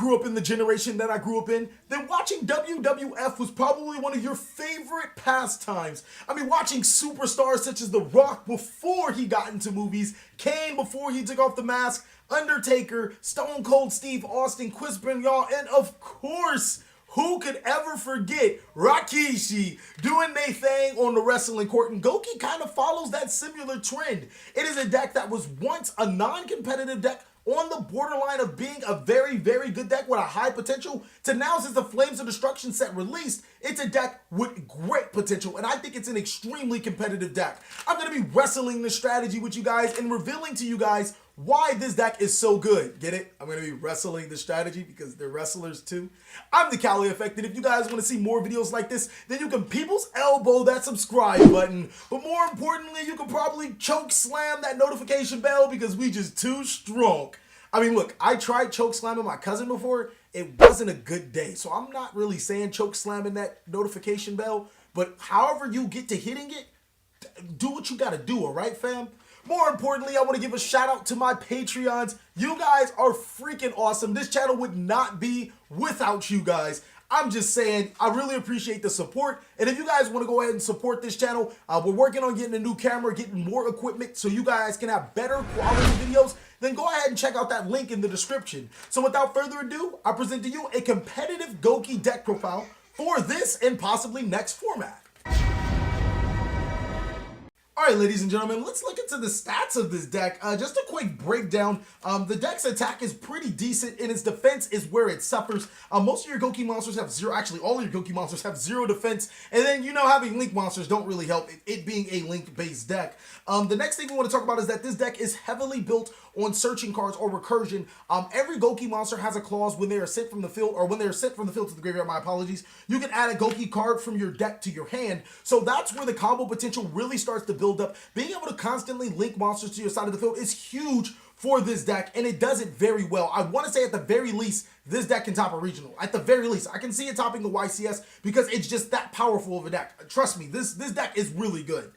grew up in the generation that I grew up in, then watching WWF was probably one of your favorite pastimes. I mean, watching superstars such as The Rock before he got into movies, Kane before he took off the mask, Undertaker, Stone Cold Steve Austin, Chris Benoit, and of course, who could ever forget Rikishi doing their thing on the wrestling court? And Goki kind of follows that similar trend. It is a deck that was once a non-competitive deck on the borderline of being a very, very good deck with a high potential to now, since the Flames of Destruction set released, it's a deck with great potential, and I think it's an extremely competitive deck. I'm going to be wrestling this strategy with you guys and revealing to you guys why this deck is so good. Get it? I'm going to be wrestling the strategy because they're wrestlers too. I'm TheCaliEffect, and if you guys want to see more videos like this, then you can people's elbow that subscribe button. But more importantly, you can probably choke slam that notification bell because we just too strong. I mean, look, I tried choke slamming my cousin before. It wasn't a good day. So I'm not really saying choke slamming that notification bell. But however you get to hitting it, do what you got to do, all right, fam? More importantly, I want to give a shout out to my Patreons. You guys are freaking awesome. This channel would not be without you guys. I'm just saying, I really appreciate the support. And if you guys want to go ahead and support this channel, we're working on getting a new camera, getting more equipment so you guys can have better quality videos. Then go ahead and check out that link in the description. So without further ado, I present to you a competitive Goki deck profile for this and possibly next format. Alright, ladies and gentlemen, let's look into the stats of this deck. Just a quick breakdown. The deck's attack is pretty decent, and its defense is where it suffers. Most of your Goki monsters have zero, actually all of your Goki monsters have zero defense, and then, you know, having link monsters don't really help, it being a link-based deck. The next thing we want to talk about is that this deck is heavily built on searching cards or recursion. Every Goki monster has a clause when they are sent from the field, or when they are sent from the field to the graveyard, my apologies. You can add a Goki card from your deck to your hand, so that's where the combo potential really starts to build up. Being able to constantly link monsters to your side of the field is huge for this deck, and it does it very well. I want to say at the very least, this deck can top a regional. At the very least, I can see it topping the YCS because it's just that powerful of a deck. Trust me, this deck is really good.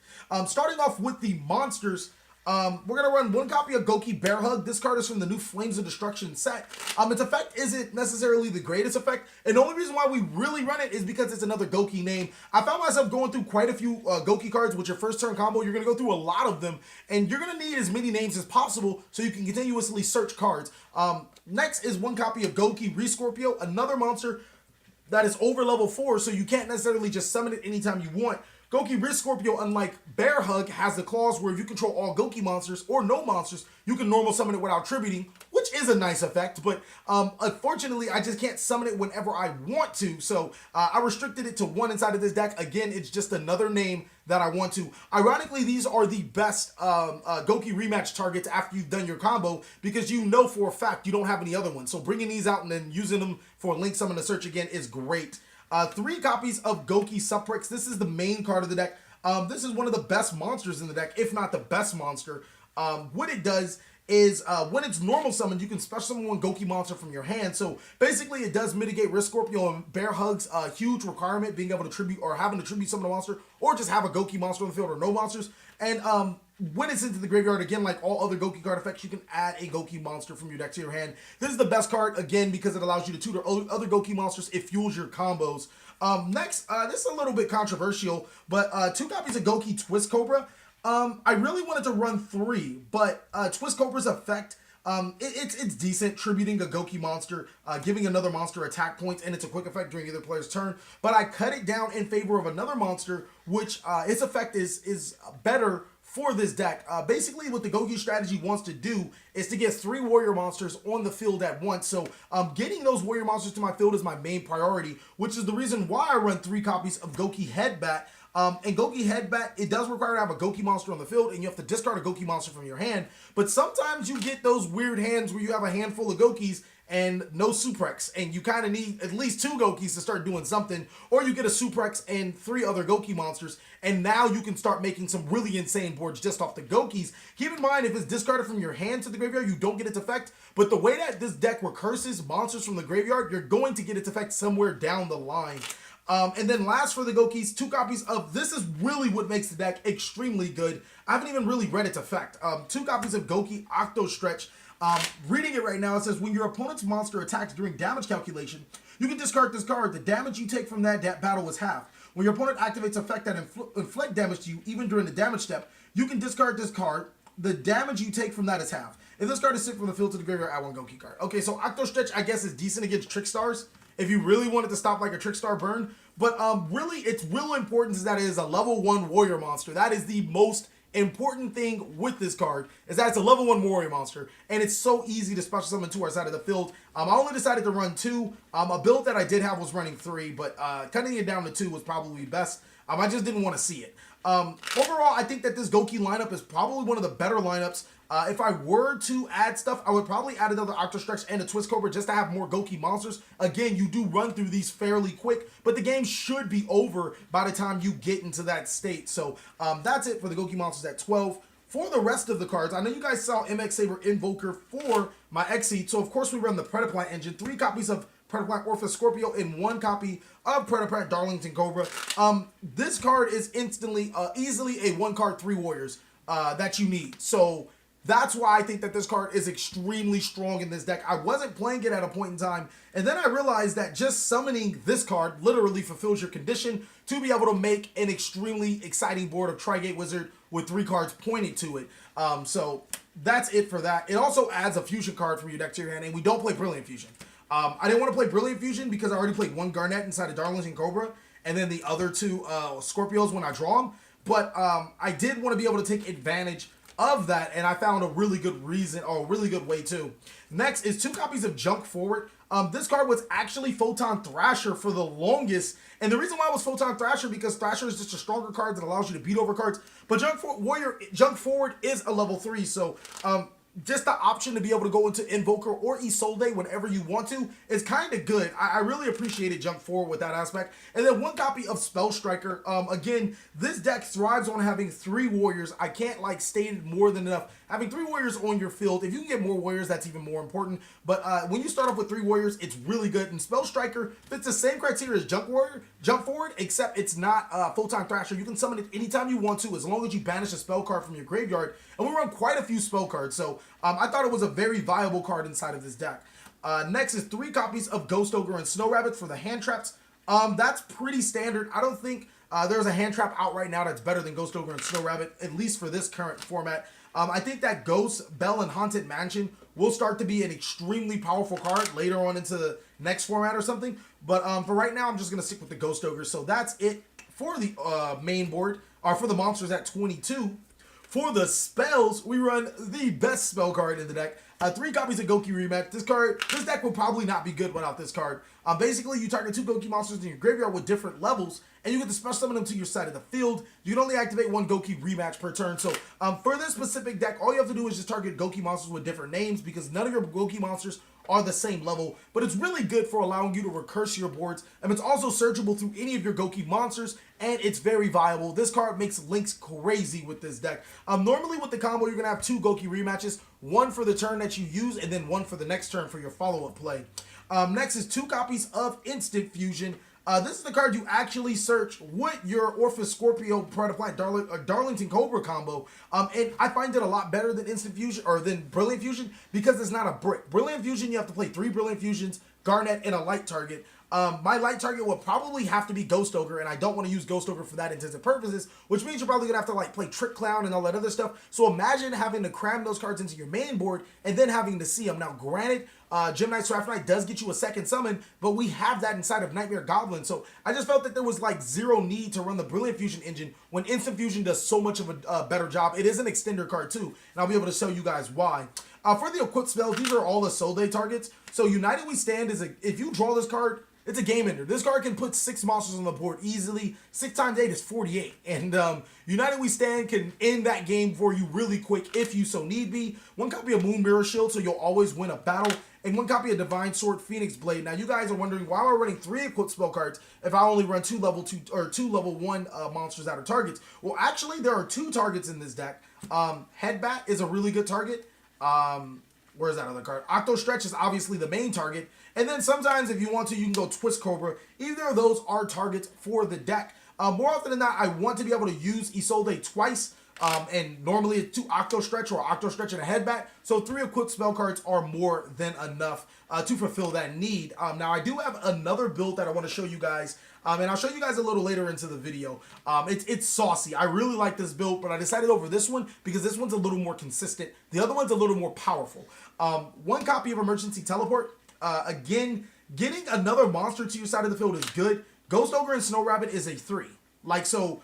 Starting off with the monsters, we're going to run one copy of Gouki Bear Hug. This card is from the new Flames of Destruction set. Its effect isn't necessarily the greatest effect, and the only reason why we really run it is because it's another Goki name. I found myself going through quite a few Goki cards with your first turn combo. You're going to go through a lot of them, and you're going to need as many names as possible so you can continuously search cards. Next is one copy of Gouki Riscorpio, another monster that is over level 4, so you can't necessarily just summon it anytime you want. Gouki Riscorpio, unlike Bear Hug, has the clause where if you control all Goki monsters or no monsters, you can normal summon it without tributing, which is a nice effect, but unfortunately, I just can't summon it whenever I want to, so I restricted it to one inside of this deck. Again, it's just another name that I want to. Ironically, these are the best Goki rematch targets after you've done your combo because you know for a fact you don't have any other ones, so bringing these out and then using them for link summon to search again is great. 3 copies of Gouki Suprex. This is the main card of the deck. This is one of the best monsters in the deck, if not the best monster. What it does is when it's normal summoned, you can special summon one Goki monster from your hand. So basically, it does mitigate Riscorpio and Bear Hug's huge requirement, being able to tribute or having to tribute summon a monster, or just have a Goki monster on the field or no monsters. And when it's into the graveyard, again, like all other Goki card effects, you can add a Goki monster from your deck to your hand. This is the best card, again, because it allows you to tutor other Goki monsters. It fuels your combos. Next, this is a little bit controversial, but 2 copies of Gouki Twistcobra. I really wanted to run 3, but Twistcobra's effect, it's decent, tributing a Goki monster, giving another monster attack points, and it's a quick effect during either player's turn. But I cut it down in favor of another monster, which its effect is better for this deck. Basically, what the Goki strategy wants to do is to get 3 warrior monsters on the field at once. So getting those warrior monsters to my field is my main priority, which is the reason why I run 3 copies of Gouki Headbat. And Gouki Headbat, it does require to have a Goki monster on the field, and you have to discard a Goki monster from your hand. But sometimes you get those weird hands where you have a handful of Gokis and no Suprex, and you kind of need at least 2 Gokis to start doing something, or you get a Suprex and 3 other Goki monsters, and now you can start making some really insane boards just off the Gokis. Keep in mind, if it's discarded from your hand to the graveyard, you don't get its effect, but the way that this deck recurses monsters from the graveyard, you're going to get its effect somewhere down the line. And then last for the Gokis, 2 copies of, this is really what makes the deck extremely good. I haven't even really read its effect. 2 copies of Gouki Octostretch. Reading it right now, it says when your opponent's monster attacks during damage calculation, you can discard this card. The damage you take from that battle is half. When your opponent activates effect that inflict damage to you, even during the damage step, you can discard this card. The damage you take from that is half. If this card is sent from the field to the graveyard, add one Gouki card. Okay, so Octostretch, I guess, is decent against Trickstars if you really wanted to stop like a Trickstar burn. But really, its real importance is that it is a level 1 warrior monster. That is the most important thing with this card, is that it's a level 1 warrior monster, and it's so easy to special summon to our side of the field. I only decided to run 2. A build that I did have was running 3, but cutting it down to 2 was probably best. I just didn't want to see it. Overall, I think that this Goki lineup is probably one of the better lineups. If I were to add stuff, I would probably add another Octostretch and a Twistcobra just to have more Gouki monsters. Again, you do run through these fairly quick, but the game should be over by the time you get into that state. So that's it for the Gouki monsters at 12. For the rest of the cards, I know you guys saw MX Saber Invoker for my X-Seed, so of course we run the Predaplant engine, 3 copies of Predaplant Orphoscorpio and 1 copy of Predaplant Darlington Cobra. This card is instantly, easily a 1-card 3 warriors that you need. So that's why I think that this card is extremely strong in this deck. I wasn't playing it at a point in time, and then I realized that just summoning this card literally fulfills your condition to be able to make an extremely exciting board of Tri-Gate Wizard with 3 cards pointing to it. So that's it for that. It also adds a fusion card from your deck to your hand, and we don't play Brilliant Fusion. I didn't want to play Brilliant Fusion because I already played 1 Garnet inside of Darlington Cobra, and then the other 2 Scorpios when I draw them. But I did want to be able to take advantage of that, and I found a really good reason, or a really good way too. Next is 2 copies of Junk Forward. This card was actually Photon Thrasher for the longest, and the reason why it was Photon Thrasher because Thrasher is just a stronger card that allows you to beat over cards, but Junk Forward is a level 3, so just the option to be able to go into Invoker or Isolde whenever you want to is kind of good. I really appreciated Jump Forward with that aspect. And then 1 copy of Spell Striker. Again, this deck thrives on having 3 warriors. I can't state it more than enough. Having 3 warriors on your field, if you can get more warriors, that's even more important. But when you start off with 3 warriors, it's really good. And Spell Striker fits the same criteria as Jump Forward, except it's not Photon Thrasher. You can summon it anytime you want to, as long as you banish a spell card from your graveyard. And we run quite a few spell cards, so I thought it was a very viable card inside of this deck. Next is 3 copies of Ghost Ogre and Snow Rabbit for the hand traps. That's pretty standard. I don't think there's a hand trap out right now that's better than Ghost Ogre and Snow Rabbit, at least for this current format. I think that Ghost, Bell, and Haunted Mansion will start to be an extremely powerful card later on into the next format or something. But for right now, I'm just going to stick with the Ghost Ogre. So that's it for the main board, or for the monsters at 22. For the spells, we run the best spell card in the deck. 3 copies of Goki Rematch. This deck will probably not be good without this card. Basically, you target 2 Goki monsters in your graveyard with different levels, and you get to special summon them to your side of the field. You can only activate 1 Goki Rematch per turn. So for this specific deck, all you have to do is just target Goki monsters with different names, because none of your Goki monsters are the same level, but it's really good for allowing you to recurse your boards, and it's also searchable through any of your Goki monsters, and it's very viable. This card makes links crazy with this deck. Normally with the combo, you're going to have 2 Goki rematches, 1 for the turn that you use, and then 1 for the next turn for your follow-up play. Next is 2 copies of Instant Fusion. This is the card you actually search with your Orphoscorpio Predaplant Darlington Cobra combo. And I find it a lot better than Instant Fusion, or than Brilliant Fusion, because it's not a brick. Brilliant Fusion, you have to play 3 Brilliant Fusions, Garnet, and a light target. My light target will probably have to be Ghost Ogre, and I don't want to use Ghost Ogre for that intended purposes, which means you're probably going to have to play Trick Clown and all that other stuff. So imagine having to cram those cards into your main board and then having to see them. Now granted, Gemini Seraphite Knight does get you a second summon, but we have that inside of Nightmare Goblin, so I just felt that there was zero need to run the Brilliant Fusion engine when Instant Fusion does so much of a better job. It is an extender card too, and I'll be able to show you guys why. For the equipped spells, these are all the Solde targets. So United We Stand is if you draw this card, it's a game ender. This card can put 6 monsters on the board easily. 6 times 8 is 48. And United We Stand can end that game for you really quick if you so need be. 1 copy of Moon Mirror Shield, so you'll always win a battle. And 1 copy of Divine Sword Phoenix Blade. Now you guys are wondering, why am I running 3 equipped spell cards if I only run 2 level 2 or 2 level 1 monsters that are targets? Well, actually there are 2 targets in this deck. Headbat is a really good target. Where's that other card? Octostretch is obviously the main target. And then sometimes if you want to, you can go Twistcobra. Either of those are targets for the deck. More often than not, I want to be able to use Isolde twice. And normally it's 2 Octostretch or Octostretch and a Headbat. So 3 equipped spell cards are more than enough to fulfill that need. Now I do have another build that I want to show you guys. And I'll show you guys a little later into the video. It's saucy. I really like this build, but I decided over this one because this one's a little more consistent. The other one's a little more powerful. 1 copy of Emergency Teleport. Again, getting another monster to your side of the field is good. Ghost Ogre and Snow Rabbit is a 3. Like, so,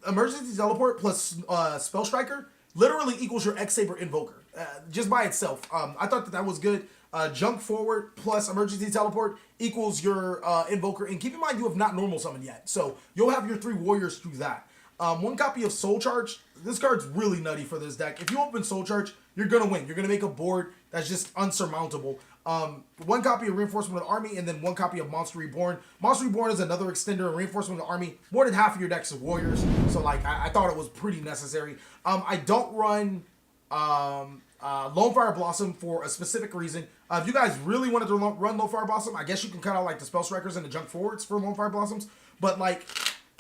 Emergency Teleport plus Spell Striker literally equals your X-Saber Invoker. Just by itself. I thought that was good. Jump Forward plus Emergency Teleport equals your Invoker. And keep in mind, you have not normal summoned yet. So, you'll have your 3 warriors through that. 1 copy of Soul Charge. This card's really nutty for this deck. If you open Soul Charge, you're going to win. You're going to make a board that's just unsurmountable. 1 copy of Reinforcement of the Army, and then 1 copy of Monster Reborn. Monster Reborn is another extender and Reinforcement of the Army. More than half of your decks is Warriors. So, like, I thought it was pretty necessary. I don't run Lone Fire Blossom for a specific reason. If you guys really wanted to run Lone Fire Blossom, I guess you can cut out, like, the Spell Strikers and the Junk Forwards for Lone Fire Blossoms. But, like,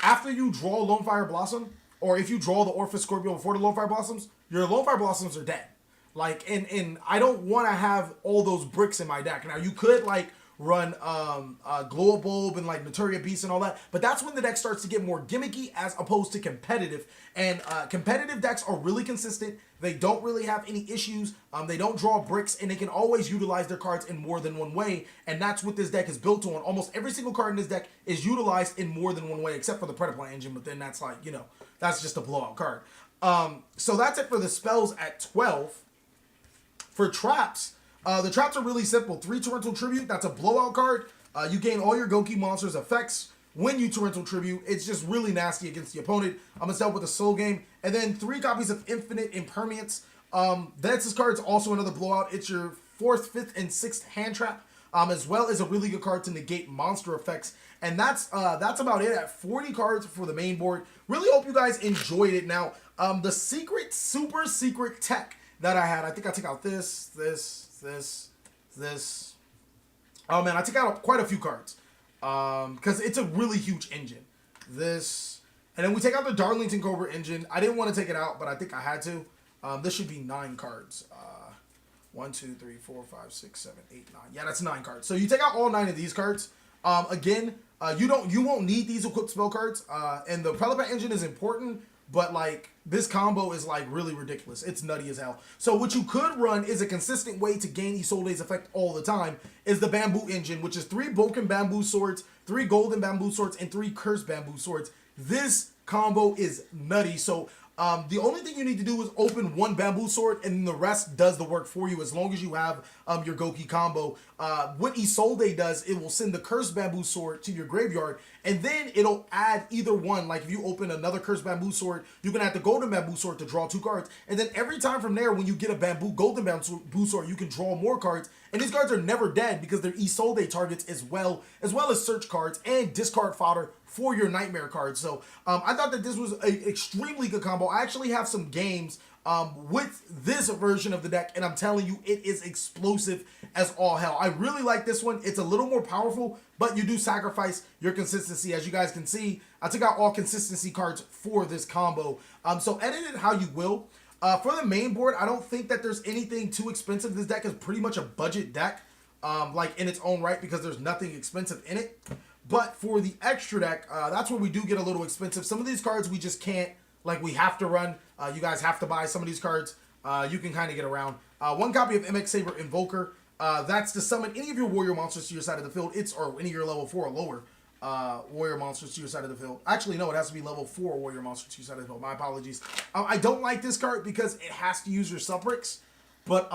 after you draw Lone Fire Blossom, or if you draw the Orpheus Scorpio before the Lone Fire Blossoms, your Lone Fire Blossoms are dead. Like, and I don't want to have all those bricks in my deck. Now, you could, like, run Glow Bulb and, like, Naturia Beast and all that, but that's when the deck starts to get more gimmicky as opposed to competitive. And competitive decks are really consistent. They don't really have any issues. They don't draw bricks, and they can always utilize their cards in more than one way, and that's what this deck is built on. Almost every single card in this deck is utilized in more than one way, except for the Predaplant engine, but then that's, like, you know, that's just a blowout card. So that's it for the spells at 12. For traps, the traps are really simple. 3 Torrential Tribute, that's a blowout card. You gain all your Gouki monsters' effects when you Torrential Tribute. It's just really nasty against the opponent. I'm going to start with a Soul Game. And then 3 copies of Infinite Impermanence. This card's also another blowout. It's your 4th, 5th, and 6th hand trap, as well as a really good card to negate monster effects. And that's about it at 40 cards for the main board. Really hope you guys enjoyed it. Now, the super secret tech that I had, I think I took out this. Oh man, I took out quite a few cards because it's a really huge engine. This, and then we take out the Darlington Cobra engine. I didn't want to take it out, but I think I had to. This should be 9 cards. 1, 2, 3, 4, 5, 6, 7, 8, 9. Yeah, that's 9 cards. So you take out all 9 of these cards. Again, you won't need these equipped spell cards. And the Predaplant engine is important. But, like, this combo is, like, really ridiculous. It's nutty as hell. So what you could run is a consistent way to gain Isolde's effect all the time is the Bamboo Engine, which is 3 Broken Bamboo Swords, 3 Golden Bamboo Swords, and 3 Cursed Bamboo Swords. This combo is nutty. So the only thing you need to do is open 1 Bamboo Sword, and the rest does the work for you as long as you have your Gouki combo. What Isolde does, it will send the Cursed Bamboo Sword to your graveyard, and then it'll add either one. Like if you open another Cursed Bamboo Sword, you can add the Golden Bamboo Sword to draw 2 cards, and then every time from there, when you get a Golden Bamboo Sword, you can draw more cards. And these cards are never dead because they're Isolde targets as well as search cards and discard fodder for your Knightmare cards. So I thought that this was an extremely good combo. I actually have some games with this version of the deck, and I'm telling you, it is explosive as all hell. I really like this one. It's a little more powerful, but you do sacrifice your consistency. As you guys can see, I took out all consistency cards for this combo. So edit it how you will. For the main board, I don't think that there's anything too expensive. This deck is pretty much a budget deck, like in its own right, because there's nothing expensive in it. But for the extra deck, that's where we do get a little expensive. Some of these cards we just can't, like we have to run. You guys have to buy some of these cards. You can kind of get around. 1 copy of MX Saber Invoker. That's to summon any of your warrior monsters to your side of the field. Or any of your level 4 or lower warrior monsters to your side of the field. Actually, no, it has to be level 4 warrior monsters to your side of the field. My apologies. I don't like this card because it has to use your Suprex, but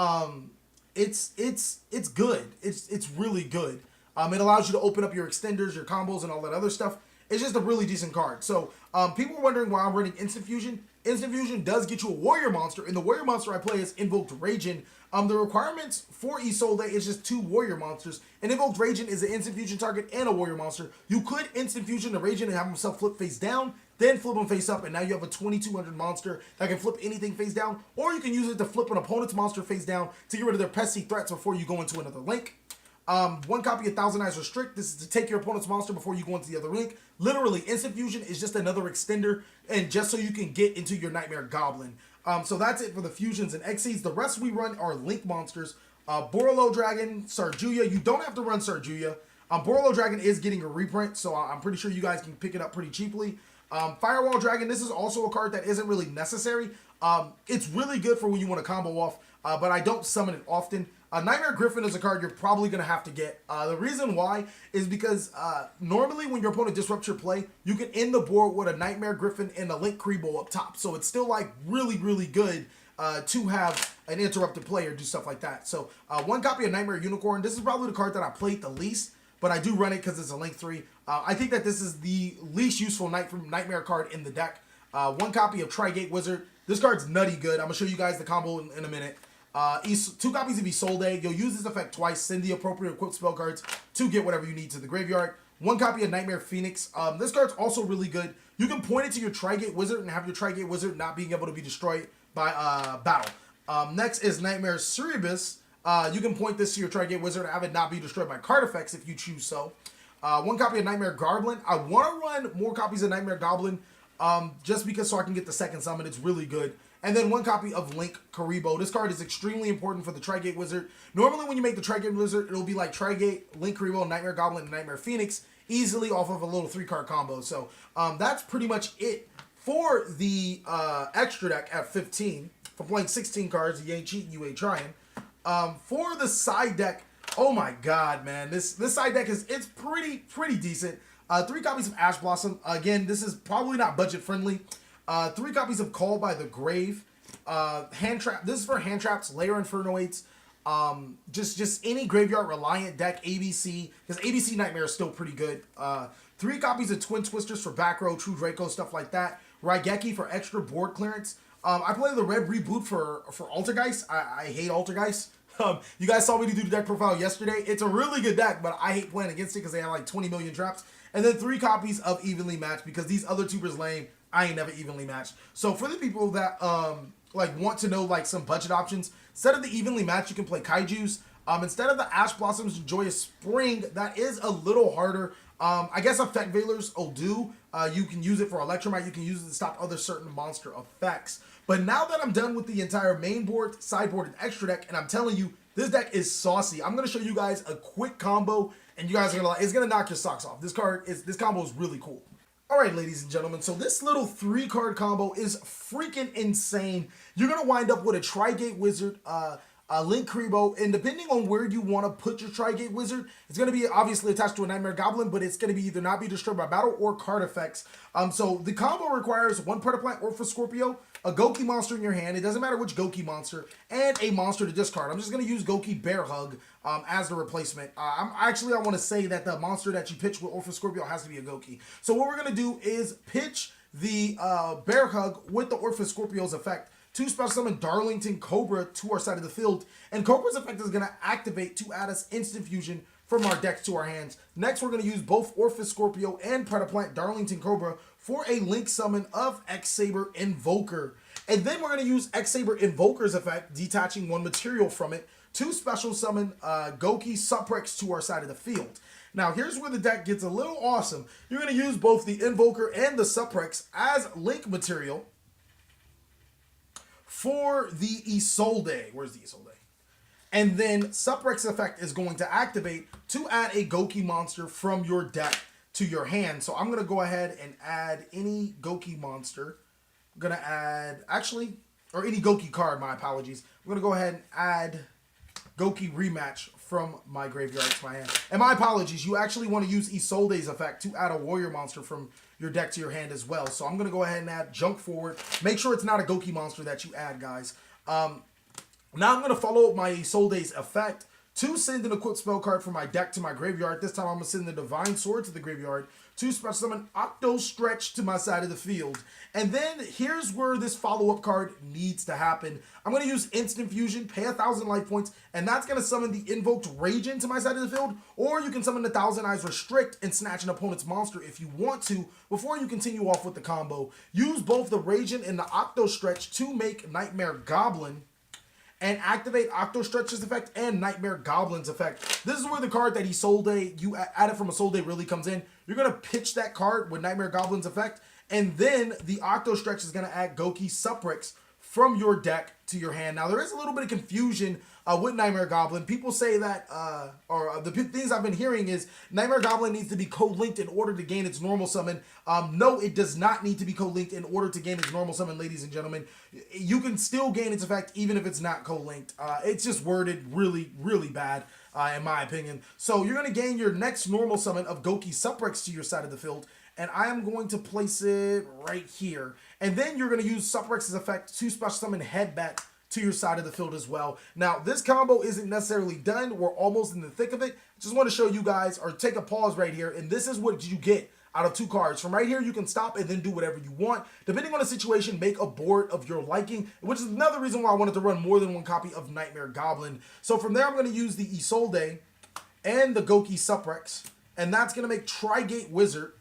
it's good. It's really good. It allows you to open up your extenders, your combos, and all that other stuff. It's just a really decent card. So people are wondering why I'm running Instant Fusion. Instant Fusion does get you a warrior monster, and the warrior monster I play is Invoked Raging. The requirements for Isolde is just 2 warrior monsters, and Invoked Raging is an Instant Fusion target and a warrior monster. You could Instant Fusion the Raging and have himself flip face down, then flip him face up, and now you have a 2200 monster that can flip anything face down, or you can use it to flip an opponent's monster face down to get rid of their pesky threats before you go into another link. One copy of Thousand Eyes Restrict. This is to take your opponent's monster before you go into the other link. Literally, Instant Fusion is just another extender, and just so you can get into your Knightmare Goblin. So that's it for the fusions and Xyz. The rest we run are link monsters. Borolo Dragon, Sarjuya. You don't have to run Sarjuya. Borolo Dragon is getting a reprint, so I'm pretty sure you guys can pick it up pretty cheaply. Firewall Dragon, this is also a card that isn't really necessary. It's really good for when you want to combo off, but I don't summon it often. Nightmare Griffin is a card you're probably going to have to get. The reason why is because normally when your opponent disrupts your play, you can end the board with a Nightmare Griffin and a Link Kribo up top. So it's still like really good to have an interrupted player do stuff like that. So one copy of Nightmare Unicorn. This is probably the card that I played the least, but I do run it because it's a Link 3. I think that this is the least useful Nightmare card in the deck. One copy of Tri-Gate Wizard. This card's nutty good. I'm going to show you guys the combo in a minute. 2 copies of Isolde. You'll use this effect twice. Send the appropriate equipped spell cards to get whatever you need to the graveyard. 1 copy of Knightmare Phoenix. This card's also really good. You can point it to your Tri-Gate Wizard and have your Tri-Gate Wizard not being able to be destroyed by battle. Next is Knightmare Cerebus. You can point this to your Tri-Gate Wizard and have it not be destroyed by card effects if you choose so. 1 copy of Nightmare Goblin. I want to run more copies of Nightmare Goblin just because so I can get the second summon. It's really good. And then 1 copy of Link Kribo. This card is extremely important for the Tri-Gate Wizard. Normally when you make the Tri-Gate Wizard, it'll be like Tri-Gate, Link Kribo, Nightmare Goblin, and Nightmare Phoenix, easily off of a little 3-card combo. So that's pretty much it for the extra deck at 15. For playing 16 cards, you ain't cheating, you ain't trying. For the side deck, oh my god, man. This side deck it's pretty decent. 3 copies of Ash Blossom. Again, this is probably not budget friendly. 3 copies of Call by the Grave. Hand Trap. This is for hand traps, Lair Infernoids. Just any graveyard reliant deck, ABC. Because ABC Nightmare is still pretty good. 3 copies of Twin Twisters for back row, True Draco, stuff like that. Raigeki for extra board clearance. I play the red reboot for Altergeist. I hate Altergeist. You guys saw me do the deck profile yesterday. It's a really good deck, but I hate playing against it because they have like 20 million traps. And then 3 copies of Evenly Matched because these other tubers lame. I ain't never evenly matched. So for the people that like want to know like some budget options, instead of the Evenly Matched, you can play Kaijus. Instead of the Ash Blossoms, Joyous Spring. That is a little harder. I guess Effect Veilers will do. You can use it for Electromite. You can use it to stop other certain monster effects. But now that I'm done with the entire main board, sideboard, and extra deck, and I'm telling you, this deck is saucy. I'm gonna show you guys a quick combo, and you guys are gonna like. It's gonna knock your socks off. This combo is really cool. Alright, ladies and gentlemen, so this little 3-card combo is freaking insane. You're going to wind up with a Tri-Gate Wizard, a Link Kribo, and depending on where you want to put your Tri-Gate Wizard, it's going to be obviously attached to a Nightmare Goblin, but it's going to be either not be destroyed by battle or card effects. So the combo requires 1 Predaplant or Riscorpio, a Gouki monster in your hand, it doesn't matter which Gouki monster, and a monster to discard. I'm just going to use Gouki Bear Hug as the replacement. I want to say that the monster that you pitch with Riscorpio has to be a Gouki. So what we're going to do is pitch the Bear Hug with the Riscorpio's effect to special summon Darlington Cobra to our side of the field, and Cobra's effect is going to activate to add us instant fusion from our decks to our hands. Next, we're going to use both Riscorpio and Predaplant Darlington Cobra for a link summon of X-Saber Invoker. And then we're going to use X-Saber Invoker's effect, detaching 1 material from it, to special summon Gouki Suprex to our side of the field. Now, here's where the deck gets a little awesome. You're going to use both the Invoker and the Suprex as link material for the Isolde. Where's the Isolde? And then Suprex effect is going to activate to add a Gouki monster from your deck to your hand. So I'm going to go ahead and add any Gouki monster. I'm going to add, or any Gouki card, my apologies. I'm going to go ahead and add Gouki Rematch from my graveyard to my hand. And my apologies, you actually want to use Isolde's effect to add a warrior monster from your deck to your hand as well. So I'm going to go ahead and add Junk Forward. Make sure it's not a Gouki monster that you add, guys. Now I'm going to follow up my Isolde's effect to send an equipped spell card from my deck to my graveyard. This time I'm going to send the Divine Sword to the graveyard to special summon Octostretch to my side of the field. And then here's where this follow-up card needs to happen. I'm going to use Instant Fusion, pay 1,000 life points, and that's going to summon the Invoked Raging to my side of the field, or you can summon the Thousand Eyes Restrict and snatch an opponent's monster if you want to, before you continue off with the combo. Use both the Raging and the Octostretch to make Knightmare Goblin. and activate Octostretch's effect and Knightmare Goblin's effect. This is where the card that he sold you added from a sold really comes in. You're going to pitch that card with Knightmare Goblin's effect, and then the Octostretch is going to add Gouki Suprex from your deck to your hand. Now, there is a little bit of confusion with Knightmare Goblin. People say that, the things I've been hearing is Knightmare Goblin needs to be co-linked in order to gain its normal summon. No, it does not need to be co-linked in order to gain its normal summon, ladies and gentlemen. You can still gain its effect even if it's not co-linked. It's just worded really, really bad, in my opinion. So you're going to gain your next normal summon of Gouki Suprex to your side of the field, and I am going to place it right here. And then you're going to use Suprex's effect to special summon Headbat to your side of the field as well. Now, this combo isn't necessarily done. We're almost in the thick of it. Just want to show you guys, or take a pause right here, and this is what you get out of 2 cards. From right here, you can stop and then do whatever you want. Depending on the situation, make a board of your liking, which is another reason why I wanted to run more than one copy of Knightmare Goblin. So from there, I'm going to use the Isolde and the Gouki Suprex, and that's going to make Tri-Gate Wizard.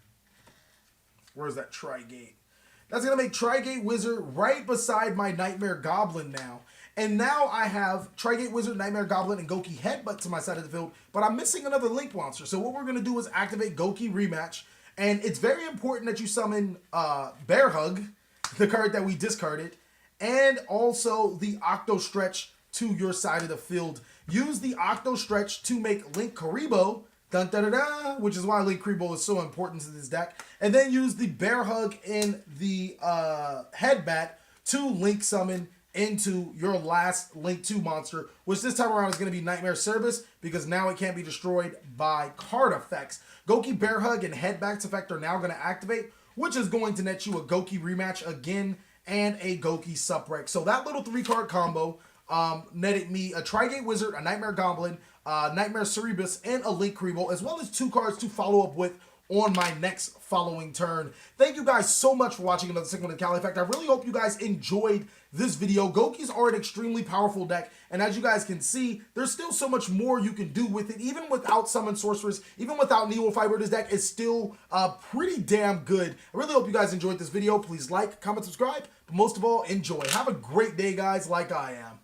Where's that Tri-Gate? That's going to make Tri-Gate Wizard right beside my Knightmare Goblin now. And now I have Tri-Gate Wizard, Knightmare Goblin, and Gouki Headbat to my side of the field, but I'm missing another Link monster. So what we're going to do is activate Gouki Rematch, and it's very important that you summon Bear Hug, the card that we discarded, and also the Octostretch to your side of the field. Use the Octostretch to make Link Karibo, dun, da, da, da, which is why Link Karibo is so important to this deck. And then use the Bear Hug and the Headbat to Link summon into your last Link 2 monster, which this time around is going to be Knightmare Service, because now it can't be destroyed by card effects. Gouki Bear Hug and Headbat's effect are now going to activate, which is going to net you a Gouki Rematch again and a Gouki Suprex. So that little 3-card combo netted me a Tri-Gate Wizard, a Knightmare Goblin, Knightmare Cerebus, and a Link Karibo, as well as 2 cards to follow up with on my next following turn. Thank you guys so much for watching another segment of TheCaliEffect. I really hope you guys enjoyed this video. Goukis are an extremely powerful deck, and as you guys can see, there's still so much more you can do with it. Even without Summon Sorceress, even without Neo Fiber, this deck is still pretty damn good. I really hope you guys enjoyed this video. Please like, comment, subscribe, but most of all, enjoy. Have a great day, guys, like I am.